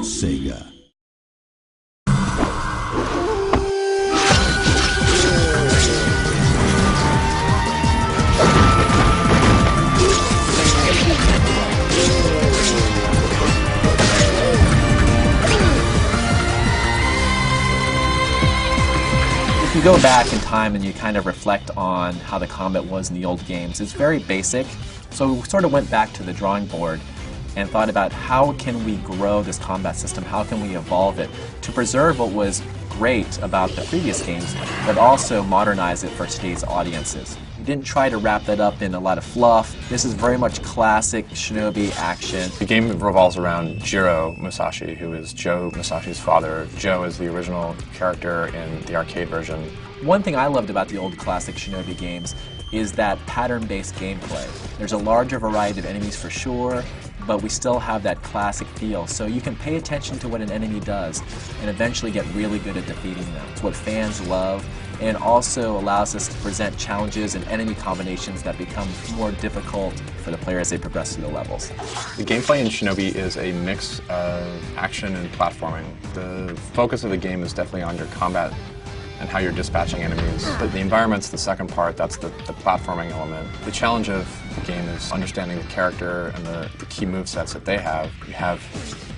Sega. If you go back in time and you kind of reflect on how the combat was in the old games, it's very basic. So we sort of went back to the drawing board and thought about how can we grow this combat system, how can we evolve it to preserve what was great about the previous games, but also modernize it for today's audiences. We didn't try to wrap that up in a lot of fluff. This is very much classic Shinobi action. The game revolves around Jiro Musashi, who is Joe Musashi's father. Joe is the original character in the arcade version. One thing I loved about the old classic Shinobi games is that pattern-based gameplay. There's a larger variety of enemies for sure, but we still have that classic feel. So you can pay attention to what an enemy does and eventually get really good at defeating them. It's what fans love, and also allows us to present challenges and enemy combinations that become more difficult for the player as they progress through the levels. The gameplay in Shinobi is a mix of action and platforming. The focus of the game is definitely on your combat and how you're dispatching enemies. But the environment's the second part, that's the platforming element. The challenge of the game is understanding the character and the key movesets that they have. You have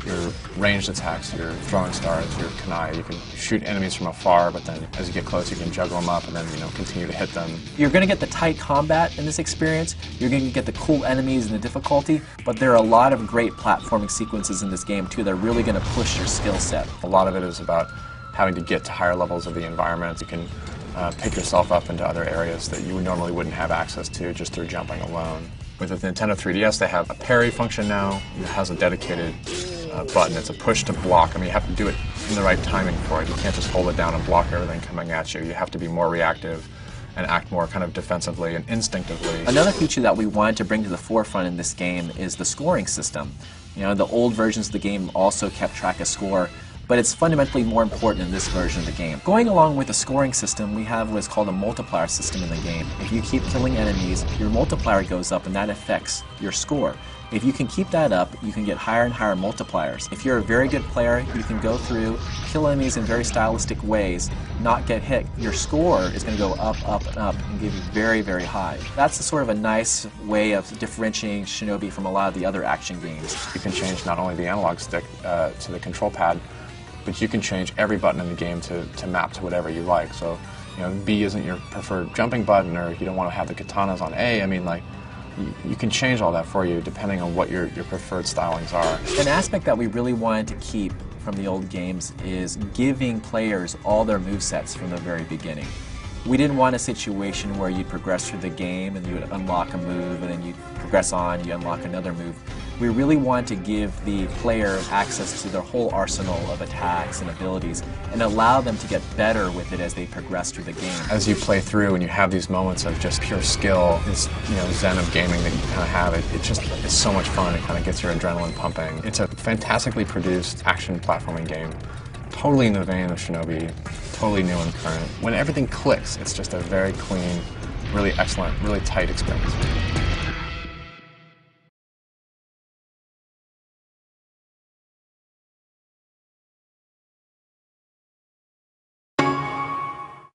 your ranged attacks, your throwing stars, your kunai. You can shoot enemies from afar, but then as you get close, you can juggle them up and then continue to hit them. You're going to get the tight combat in this experience. You're going to get the cool enemies and the difficulty, but there are a lot of great platforming sequences in this game too that are really going to push your skill set. A lot of it is about having to get to higher levels of the environment. You can pick yourself up into other areas that you normally wouldn't have access to just through jumping alone. With the Nintendo 3DS, they have a parry function now. It has a dedicated button. It's a push to block. I mean, you have to do it in the right timing for it. You can't just hold it down and block everything coming at you. You have to be more reactive and act more kind of defensively and instinctively. Another feature that we wanted to bring to the forefront in this game is the scoring system. The old versions of the game also kept track of score, but it's fundamentally more important in this version of the game. Going along with the scoring system, we have what's called a multiplier system in the game. If you keep killing enemies, your multiplier goes up and that affects your score. If you can keep that up, you can get higher and higher multipliers. If you're a very good player, you can go through, kill enemies in very stylistic ways, not get hit. Your score is going to go up, up, and up, and give you very, very high. That's a sort of a nice way of differentiating Shinobi from a lot of the other action games. You can change not only the analog stick to the control pad, but you can change every button in the game to map to whatever you like. So, B isn't your preferred jumping button, or you don't want to have the katanas on A. I mean, like, you can change all that for you depending on what your preferred stylings are. An aspect that we really wanted to keep from the old games is giving players all their movesets from the very beginning. We didn't want a situation where you'd progress through the game and you would unlock a move and then you'd progress on, you unlock another move. We really want to give the player access to their whole arsenal of attacks and abilities and allow them to get better with it as they progress through the game. As you play through and you have these moments of just pure skill, this zen of gaming that you kind of have, it's so much fun. It kind of gets your adrenaline pumping. It's a fantastically produced action platforming game, totally in the vein of Shinobi, totally new and current. When everything clicks, it's just a very clean, really excellent, really tight experience.